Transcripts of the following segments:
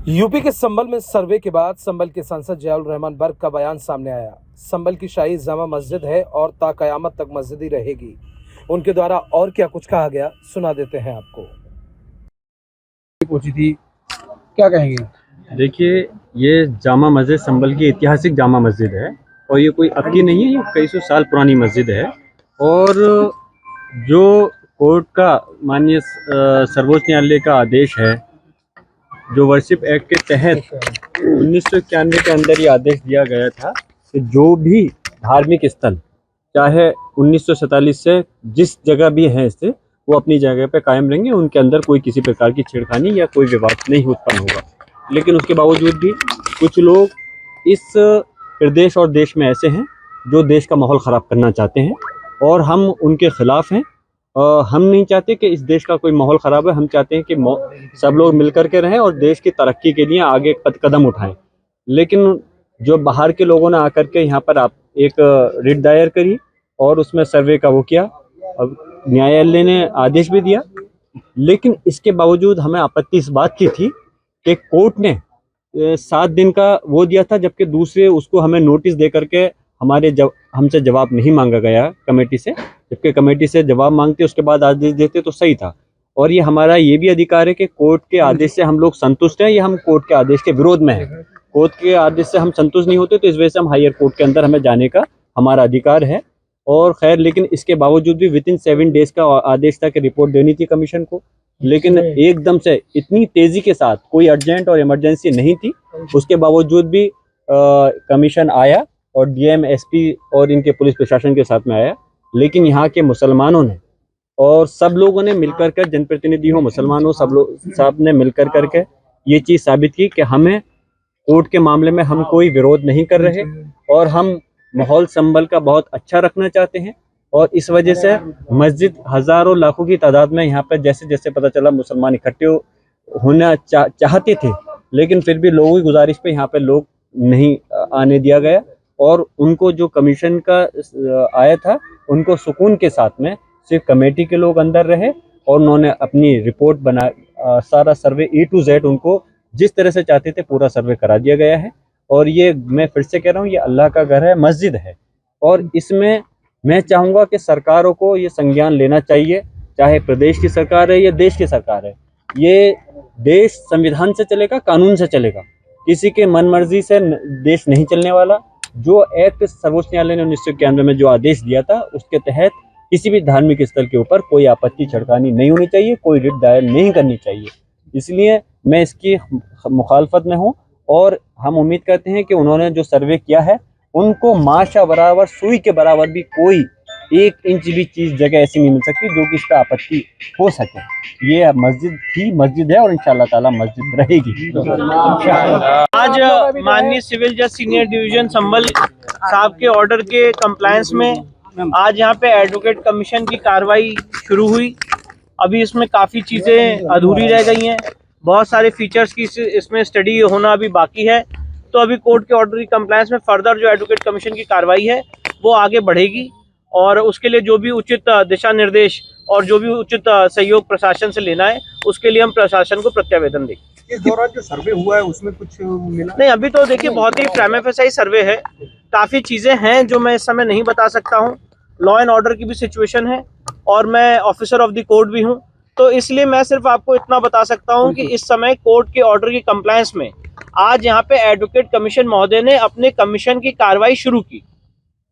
UP के संभल में सर्वे के बाद संभल के सांसद जियाउर रहमान बर्क का बयान सामने आया। संभल की शाही जामा मस्जिद है और ता कयामत तक मस्जिद ही रहेगी। उनके द्वारा और क्या कुछ कहा गया सुना देते हैं आपको। पहुंची थी, क्या कहेंगे? देखिए, ये जामा मस्जिद संभल की ऐतिहासिक जामा मस्जिद है और ये कोई अब की नहीं है, ये कई सौ साल पुरानी मस्जिद है। और जो कोर्ट का माननीय सर्वोच्च न्यायालय का आदेश है, जो वर्शिप एक्ट के तहत 1991 के अंदर ये आदेश दिया गया था कि जो भी धार्मिक स्थल चाहे 1947 से जिस जगह भी है इससे वो अपनी जगह पे कायम रहेंगे, उनके अंदर कोई किसी प्रकार की छेड़खानी या कोई विवाद नहीं उत्पन्न होगा। लेकिन उसके बावजूद भी कुछ लोग इस प्रदेश और देश में ऐसे हैं जो देश का माहौल ख़राब करना चाहते हैं और हम उनके खिलाफ हैं। हम नहीं चाहते कि इस देश का कोई माहौल ख़राब है। हम चाहते हैं कि सब लोग मिलकर के रहें और देश की तरक्की के लिए आगे कदम उठाएं। लेकिन जो बाहर के लोगों ने आकर के यहाँ पर आप एक रिट दायर करी और उसमें सर्वे का वो किया, अब न्यायालय ने आदेश भी दिया। लेकिन इसके बावजूद हमें आपत्ति इस बात की थी कि कोर्ट ने 7 दिन का वो दिया था, जबकि दूसरे उसको हमें नोटिस दे करके हमसे जवाब नहीं मांगा गया कमेटी से। जबकि कमेटी से जवाब मांगते उसके बाद आदेश देते तो सही था। और ये हमारा ये भी अधिकार है कि कोर्ट के आदेश से हम लोग संतुष्ट हैं या हम कोर्ट के आदेश के विरोध में हैं। कोर्ट के आदेश से हम संतुष्ट नहीं होते तो इस वजह से हम हायर कोर्ट के अंदर हमें जाने का हमारा अधिकार है। और खैर, लेकिन इसके बावजूद भी विद इन 7 डेज का आदेश था कि रिपोर्ट देनी थी कमीशन को। लेकिन एकदम से इतनी तेजी के साथ कोई अर्जेंट और इमरजेंसी नहीं थी, उसके बावजूद भी कमीशन आया और डीएम, एसपी और इनके पुलिस प्रशासन के साथ में आया। लेकिन यहाँ के मुसलमानों ने और सब लोगों ने मिलकर कर, जनप्रतिनिधि हो, मुसलमान हो, सब ने मिलकर करके ये चीज़ साबित की कि हमें कोर्ट के मामले में हम कोई विरोध नहीं कर रहे और हम माहौल संभल का बहुत अच्छा रखना चाहते हैं। और इस वजह से मस्जिद हज़ारों लाखों की तादाद में यहाँ पर जैसे जैसे पता चला मुसलमान इकट्ठे होना चाहते थे, लेकिन फिर भी लोगों की गुजारिश पे यहाँ पे लोग नहीं आने दिया गया। और उनको जो कमीशन का आया था उनको सुकून के साथ में सिर्फ कमेटी के लोग अंदर रहे और उन्होंने अपनी रिपोर्ट बना, सारा सर्वे A to Z उनको जिस तरह से चाहते थे पूरा सर्वे करा दिया गया है। और ये मैं फिर से कह रहा हूँ, ये अल्लाह का घर है, मस्जिद है। और इसमें मैं चाहूँगा कि सरकारों को ये संज्ञान लेना चाहिए, चाहे प्रदेश की सरकार है या देश की सरकार है। ये देश संविधान से चलेगा, कानून से चलेगा, किसी के मन मर्जी से देश नहीं चलने वाला। जो एक्ट सर्वोच्च न्यायालय ने 1991 में जो आदेश दिया था उसके तहत किसी भी धार्मिक स्थल के ऊपर कोई आपत्ति छिड़कानी नहीं होनी चाहिए, कोई रिट दायर नहीं करनी चाहिए। इसलिए मैं इसकी मुखालफत में हूँ और हम उम्मीद करते हैं कि उन्होंने जो सर्वे किया है उनको माशा बराबर, सुई के बराबर भी कोई 1 इंच भी चीज जगह ऐसी नहीं मिल सकती जो कि इस पर आपत्ति हो सके। ये मस्जिद थी, मस्जिद है और इंशाअल्लाह ताला मस्जिद रहेगी। आज माननीय सिविल जज सीनियर डिवीजन संभल साहब के ऑर्डर के कंप्लायंस में आज यहाँ पे एडवोकेट कमीशन की कार्रवाई शुरू हुई। अभी इसमें काफ़ी चीज़ें अधूरी रह गई हैं, बहुत सारे फीचर्स की इसमें स्टडी होना अभी बाकी है। तो अभी कोर्ट के ऑर्डर की कंप्लायंस में फर्दर जो एडवोकेट कमीशन की कार्रवाई है वो आगे बढ़ेगी और उसके लिए जो भी उचित दिशा निर्देश और जो भी उचित सहयोग प्रशासन से लेना है उसके लिए हम प्रशासन को प्रत्यावेदन देंगे। इस दौरान जो सर्वे हुआ है उसमें कुछ मिला नहीं, अभी तो देखिए बहुत ही प्राइमा फेसाई सर्वे है, काफ़ी चीज़ें हैं जो मैं इस समय नहीं बता सकता हूँ। लॉ एंड ऑर्डर की भी सिचुएशन है और मैं ऑफिसर ऑफ द कोर्ट भी हूँ, तो इसलिए मैं सिर्फ आपको इतना बता सकता हूँ कि इस समय कोर्ट के ऑर्डर की कंप्लायंस में आज यहाँ पे एडवोकेट कमीशन महोदय ने अपने कमीशन की कार्रवाई शुरू की।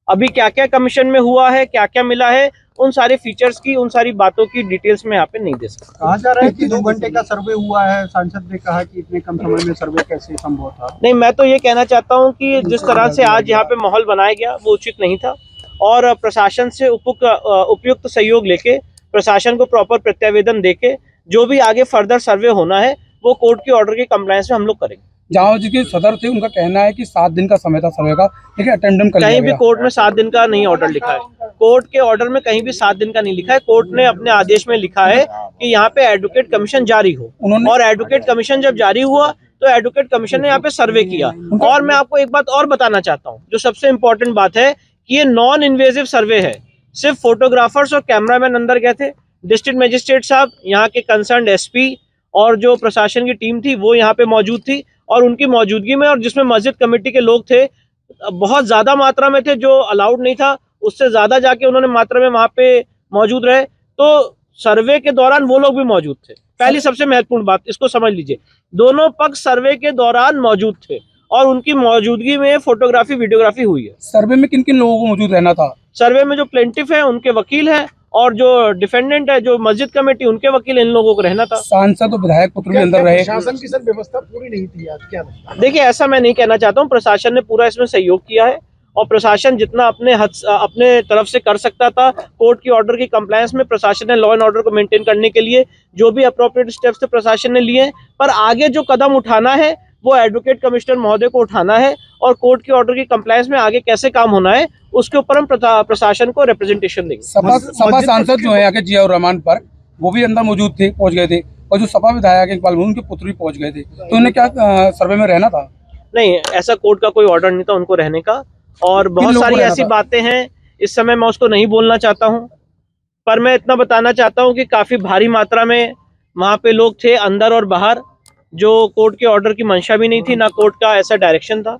अभी क्या क्या कमीशन में हुआ है, क्या क्या मिला है, उन सारे फीचर्स की, उन सारी बातों की डिटेल्स में यहाँ पे नहीं दे सकता। कहा जा रहा है कि 2 घंटे का सर्वे हुआ है, सांसद ने कहा कि इतने कम समय में सर्वे कैसे संभव था? नहीं, मैं तो ये कहना चाहता हूँ कि जिस तरह से आज यहाँ पे माहौल बनाया गया वो उचित नहीं था और प्रशासन से उपयुक्त सहयोग लेके, प्रशासन को प्रॉपर प्रत्यावेदन देके जो भी आगे फर्दर सर्वे होना है वो कोर्ट के ऑर्डर के कंप्लायंस में हम लोग करेंगे। जहाँ जी के सदर थे उनका कहना है कि 7 दिन का समय था सर्वे का, लेकिन अटेंडेंस कहीं भी कोर्ट में 7 दिन का नहीं ऑर्डर लिखा है, कोर्ट के ऑर्डर में कहीं भी 7 दिन का नहीं लिखा है। कोर्ट ने अपने आदेश में लिखा है कि यहाँ पे एडवोकेट कमीशन जारी हो और एडवोकेट कमीशन जब जारी हुआ तो एडवोकेट कमीशन ने यहाँ पे सर्वे किया। और मैं आपको एक बात और बताना चाहता हूँ, जो सबसे इम्पोर्टेंट बात है कि ये नॉन इन्वेजिव सर्वे है। सिर्फ फोटोग्राफर्स और कैमरामैन अंदर गए थे। डिस्ट्रिक्ट मजिस्ट्रेट साहब, यहाँ के कंसर्न एसपी और जो प्रशासन की टीम थी वो यहाँ पे मौजूद थी, और उनकी मौजूदगी में, और जिसमें मस्जिद कमेटी के लोग थे, बहुत ज़्यादा मात्रा में थे, जो अलाउड नहीं था उससे ज़्यादा जाके उन्होंने मात्रा में वहाँ पे मौजूद रहे। तो सर्वे के दौरान वो लोग भी मौजूद थे। पहली सबसे महत्वपूर्ण बात, इसको समझ लीजिए, दोनों पक्ष सर्वे के दौरान मौजूद थे और उनकी मौजूदगी में फोटोग्राफी वीडियोग्राफी हुई है। सर्वे में किन किन लोगों को मौजूद रहना था? सर्वे में जो प्लेंटिफ है उनके वकील हैं, और जो डिफेंडेंट है जो मस्जिद कमेटी उनके वकील, इन लोगों को रहना था। सांसद और विधायक पुत्र भी अंदर रहे। प्रशासन की सर व्यवस्था पूरी नहीं थी आज, क्या लगता है? देखिए, ऐसा मैं नहीं कहना चाहता हूँ, प्रशासन ने पूरा इसमें सहयोग किया है, और प्रशासन जितना अपने तरफ से कर सकता था कोर्ट की ऑर्डर की कंप्लायंस में, प्रशासन ने लॉ एंड ऑर्डर को मेंटेन करने के लिए जो भी अप्रोप्रिएट स्टेप्स थे प्रशासन ने लिए हैं। पर आगे जो कदम उठाना है वो एडवोकेट कमिश्नर महोदय को उठाना है, और कोर्ट की ऑर्डर की कंप्लायंस में आगे कैसे काम होना है उसके ऊपर हम प्रशासन को रिप्रेजेंटेशन देंगे। सपा सांसद जो है आगे जियाउर रहमान पर, वो भी अंदर मौजूद थे, पहुंच गए थे, और जो सपा विधायक इकबाल महमूद उनके पुत्र भी पहुंच गए थे, तो उन्हें क्या सर्वे में रहना था? नहीं, ऐसा कोर्ट का कोई ऑर्डर नहीं था उनको रहने का, और बहुत सारी ऐसी बातें हैं, इस समय मैं उसको नहीं बोलना चाहता हूँ। पर मैं इतना बताना चाहता हूँ कि काफी भारी मात्रा में वहाँ पे लोग थे, अंदर और बाहर, जो कोर्ट के ऑर्डर की मंशा भी नहीं थी, ना कोर्ट का ऐसा डायरेक्शन था।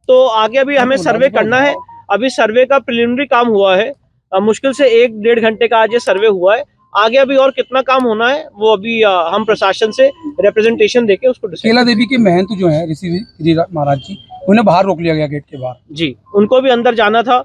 तो आगे अभी हमें सर्वे करना है। अभी सर्वे का प्रिलिमिनरी काम हुआ है, मुश्किल से 1-1.5 घंटे का आज ये सर्वे हुआ है। आगे अभी और कितना काम होना है वो अभी हम प्रशासन से रिप्रेजेंटेशन देके उसको केला देवी के महंत जो है ऋषि महाराज जी, उन्हें बाहर रोक लिया गया गेट के बाहर। जी, उनको भी अंदर जाना था।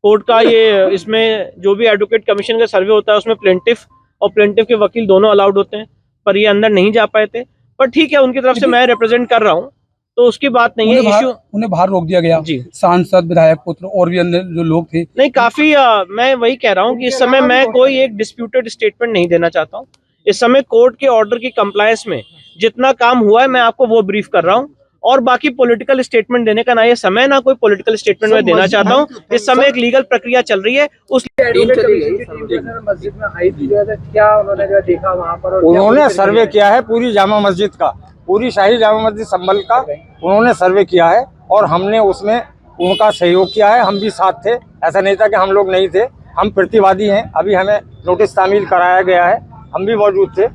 कोर्ट का ये, इसमें जो भी एडवोकेट कमीशन का सर्वे होता है उसमें प्लेंटिफ और प्लेंटिफ के वकील दोनों अलाउड होते हैं, पर ये अंदर नहीं जा पाए थे। पर ठीक है, उनकी तरफ से मैं रिप्रेजेंट कर रहा हूँ, तो उसकी बात नहीं है। इश्यू उन्हें बाहर रोक दिया गया जी। सांसद, विधायक पुत्र और भी अन्य जो लोग थे। नहीं, काफी मैं वही कह रहा हूँ कि इस समय मैं कोई एक डिस्प्यूटेड स्टेटमेंट नहीं देना चाहता हूँ। इस समय कोर्ट के ऑर्डर की कंप्लायंस में जितना काम हुआ है मैं आपको वो ब्रीफ कर रहा हूँ, और बाकी पॉलिटिकल स्टेटमेंट देने का ना ये समय, ना कोई पॉलिटिकल स्टेटमेंट मैं देना चाहता हूँ। इस समय एक लीगल प्रक्रिया चल रही है। उस उन्होंने सर्वे किया है पूरी जामा मस्जिद का, पूरी शाही जामा मस्जिद संभल का उन्होंने सर्वे किया है, और हमने उसमें उनका सहयोग किया है। हम भी साथ थे, ऐसा नहीं था कि हम लोग नहीं थे, हम प्रतिवादी हैं। अभी हमें नोटिस तामील कराया गया है, हम भी मौजूद थे,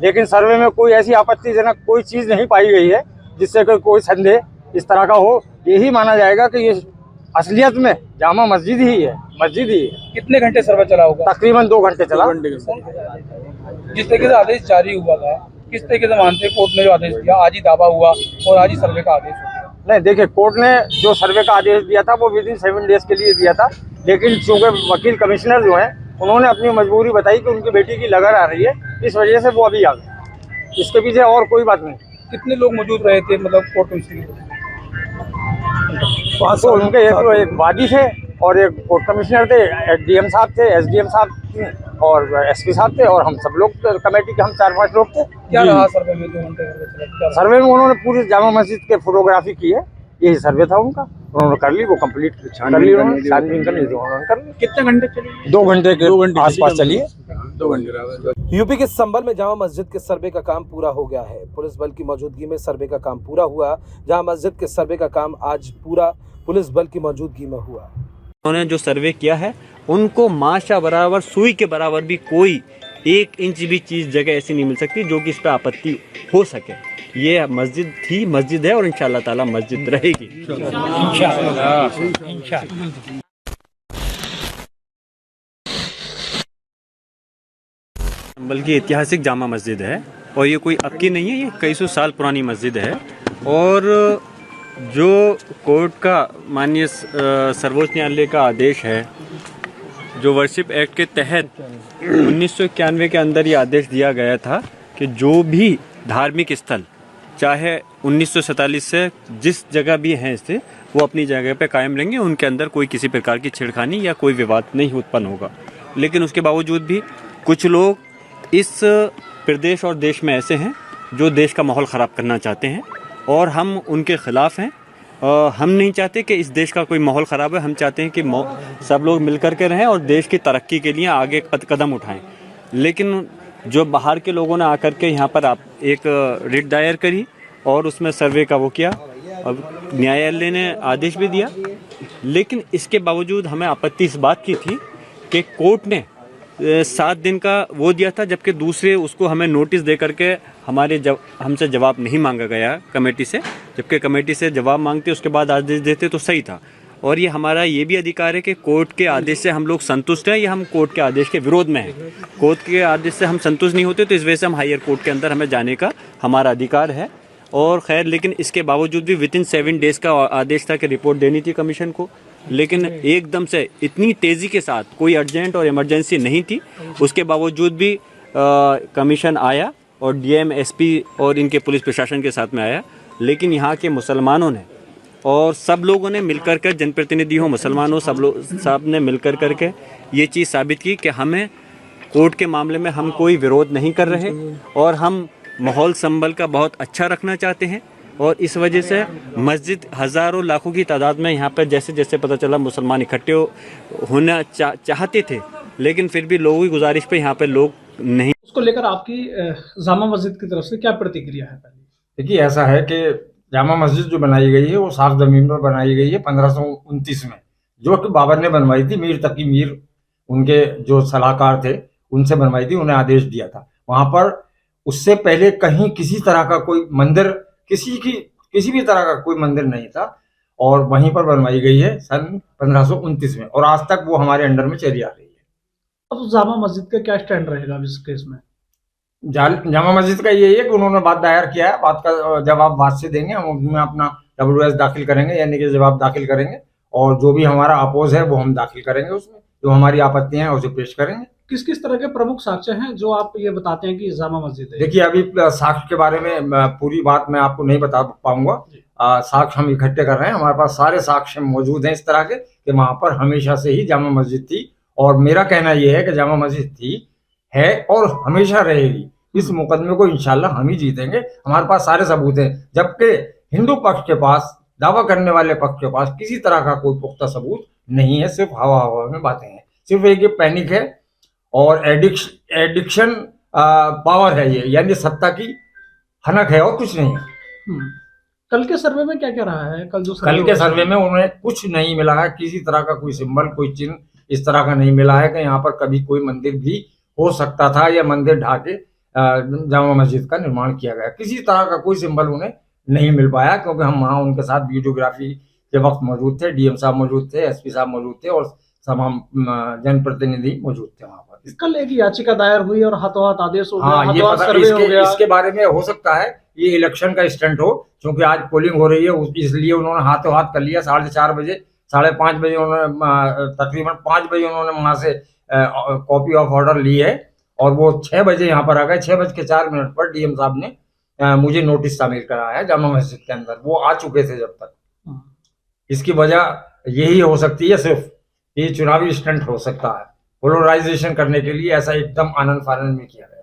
लेकिन सर्वे में कोई ऐसी आपत्तिजनक कोई चीज़ नहीं पाई गई है जिससे कोई संदेह इस तरह का हो। यही माना जाएगा कि ये असलियत में जामा मस्जिद ही है, मस्जिद ही है। कितने घंटे सर्वे चला होगा? तकरीबन 2 घंटे चला। जिस तरीके से आदेश जारी हुआ था, किस तरीके से मानते कोर्ट ने जो आदेश दिया, आज ही दावा हुआ और आज ही सर्वे का आदेश हुआ? नहीं, देखिए, कोर्ट ने जो सर्वे का आदेश दिया था वो विदिन 7 डेज के लिए दिया था, लेकिन चूंकि वकील कमिश्नर जो हैं उन्होंने अपनी मजबूरी बताई कि उनकी बेटी की लगन आ रही है, इस वजह से वो अभी आ गए। इसके पीछे और कोई बात नहीं। कितने लोग मौजूद रहे थे, मतलब कोर्ट कमिश्नर? तो उनके एक वादी थे और एक कोर्ट कमिश्नर थे, डीएम साहब थे, एसडीएम साहब थे और एसपी साहब थे, और हम सब लोग कमेटी के हम 4-5 लोग थे। क्या रहा सर्वे में 2 घंटे? सर्वे में उन्होंने पूरी जामा मस्जिद के फोटोग्राफी की है, यही सर्वे था उनका, उन्होंने कर ली, वो कंप्लीट कर ली उन्होंने, छानबीन करनी थी उन्होंने कर ली। कितने घंटे चली? 2 घंटे के आसपास चली है। यूपी के संभल में जामा मस्जिद के सर्वे का काम पूरा हो गया है। पुलिस बल की मौजूदगी में सर्वे का काम पूरा हुआ। जामा मस्जिद के सर्वे का काम आज पूरा पुलिस बल की मौजूदगी में हुआ। उन्होंने जो सर्वे किया है उनको माशा बराबर, सुई के बराबर भी कोई 1 इंच भी चीज जगह ऐसी नहीं मिल सकती जो कि इस पर आपत्ति हो सके। ये मस्जिद थी, मस्जिद है, और इंशाअल्लाह ताला मस्जिद रहेगी। संभल की ऐतिहासिक जामा मस्जिद है, और ये कोई अब की नहीं है, ये कई सौ साल पुरानी मस्जिद है। और जो कोर्ट का माननीय सर्वोच्च न्यायालय का आदेश है, जो वर्शिप एक्ट के तहत 1991 के अंदर ये आदेश दिया गया था कि जो भी धार्मिक स्थल, चाहे 1947 से जिस जगह भी हैं इससे, वो अपनी जगह पे कायम रहेंगे, उनके अंदर कोई किसी प्रकार की छेड़खानी या कोई विवाद नहीं उत्पन्न होगा। लेकिन उसके बावजूद भी कुछ लोग इस प्रदेश और देश में ऐसे हैं जो देश का माहौल ख़राब करना चाहते हैं, और हम उनके ख़िलाफ़ हैं। हम नहीं चाहते कि इस देश का कोई माहौल ख़राब है, हम चाहते हैं कि सब लोग मिल कर के रहें और देश की तरक्की के लिए आगे कदम उठाएं। लेकिन जो बाहर के लोगों ने आकर के यहाँ पर आप एक रिट दायर करी और उसमें सर्वे का वो किया, अब न्यायालय ने आदेश भी दिया, लेकिन इसके बावजूद हमें आपत्ति इस बात की थी कि कोर्ट ने 7 दिन का वो दिया था, जबकि दूसरे उसको हमें नोटिस दे करके हमसे जवाब नहीं मांगा गया कमेटी से, जबकि कमेटी से जवाब मांगते उसके बाद आदेश देते तो सही था। और ये हमारा ये भी अधिकार है कि कोर्ट के आदेश से हम लोग संतुष्ट हैं या हम कोर्ट के आदेश के विरोध में हैं। कोर्ट के आदेश से हम संतुष्ट नहीं होते तो इस वजह से हम हायर कोर्ट के अंदर हमें जाने का हमारा अधिकार है। और खैर, लेकिन इसके बावजूद भी विद इन 7 डेज़ का आदेश था कि रिपोर्ट देनी थी कमीशन को, लेकिन एकदम से इतनी तेज़ी के साथ, कोई अर्जेंट और इमरजेंसी नहीं थी, उसके बावजूद भी कमीशन आया और डीएम, एसपी और इनके पुलिस प्रशासन के साथ में आया। लेकिन यहाँ के मुसलमानों ने और सब लोगों ने मिलकर कर, जनप्रतिनिधि हो, मुसलमान हो, सब ने मिलकर करके ये चीज़ साबित की कि हमें कोर्ट के मामले में हम कोई विरोध नहीं कर रहे और हम माहौल संभल का बहुत अच्छा रखना चाहते हैं। और इस वजह से मस्जिद हज़ारों लाखों की तादाद में यहाँ पर जैसे जैसे पता चला मुसलमान इकट्ठे होना चाहते थे, लेकिन फिर भी लोगों की गुजारिश पे यहाँ पे लोग नहीं। उसको लेकर आपकी जामा मस्जिद की तरफ से क्या प्रतिक्रिया है? देखिए, ऐसा है कि जामा मस्जिद जो बनाई गई है वो साफ जमीन पर बनाई गई है 1529 में, जो कि बाबर ने बनवाई थी। मीर तकी मीर उनके जो सलाहकार थे उनसे बनवाई थी, उन्हें आदेश दिया था। वहां पर उससे पहले कहीं किसी तरह का कोई मंदिर, किसी भी तरह का कोई मंदिर नहीं था और वहीं पर बनवाई गई है सन 1529 में, और आज तक वो हमारे अंडर में चली आ रही है। अब जामा मस्जिद का क्या स्टैंड रहेगा इस केस में? जामा मस्जिद का यही है कि उन्होंने बात दायर किया है, बात का जवाब बाद से देंगे, हम उसमें अपना WS दाखिल करेंगे, यानी कि जवाब दाखिल करेंगे, और जो भी हमारा अपोज है वो हम दाखिल करेंगे, उसमें जो हमारी आपत्तियां हैं उसे पेश करेंगे। किस किस तरह के प्रमुख साक्ष्य हैं जो आप ये बताते हैं कि जामा मस्जिद है? देखिए, अभी साक्ष्य के बारे में पूरी बात मैं आपको नहीं बता पाऊंगा। साक्ष्य हम इकट्ठे कर रहे हैं, हमारे पास सारे साक्ष्य मौजूद हैं इस तरह के कि वहां पर हमेशा से ही जामा मस्जिद थी, और मेरा कहना यह है कि जामा मस्जिद थी, है और हमेशा रहेगी। इस मुकदमे को इंशाल्लाह हम ही जीतेंगे, हमारे पास सारे सबूत हैं, जबकि हिंदू पक्ष के पास, दावा करने वाले पक्ष के पास किसी तरह का कोई पुख्ता सबूत नहीं है, सिर्फ हवा हवा में बातें हैं। सिर्फ एक ये पैनिक है और एडिक्शन पावर है, ये यानी सत्ता की हनक है और कुछ नहीं है। कल के सर्वे में क्या क्या रहा है? कल के सर्वे में उन्हें कुछ नहीं मिला है, किसी तरह का कोई सिंबल, कोई चिन्ह इस तरह का नहीं मिला है कि यहाँ पर कभी कोई मंदिर भी हो सकता था या मंदिर ढा के जामा मस्जिद का निर्माण किया गया। किसी तरह का कोई सिंबल उन्हें नहीं मिल पाया, क्योंकि हम वहाँ उनके साथ वीडियोग्राफी के वक्त मौजूद थे, डीएम साहब मौजूद थे, एसपी साहब मौजूद थे और तमाम जनप्रतिनिधि मौजूद थे वहाँ पर। कल एक याचिका दायर हुई और हाथों हाथ आदेश हो गया, हाँ, ये हाथों हाथ सर्वे हो गया। इसके बारे में हो सकता है ये इलेक्शन का स्टंट हो, क्योंकि आज पोलिंग हो रही है, इसलिए उन्होंने हाथों हाथ कर लिया। 4:30 बजे, 5:30 बजे उन्होंने, तकरीबन 5 बजे उन्होंने वहां से कॉपी ऑफ ऑर्डर ली है और वो 6 बजे यहाँ पर आ गए। 6:04 पर डीएम साहब ने मुझे नोटिस शामिल कराया है जामा मस्जिद के अंदर, वो आ चुके थे जब तक। इसकी वजह यही हो सकती है, सिर्फ ये चुनावी स्टंट हो सकता है, पोलराइजेशन करने के लिए ऐसा एकदम आनंद फानंद में किया गया।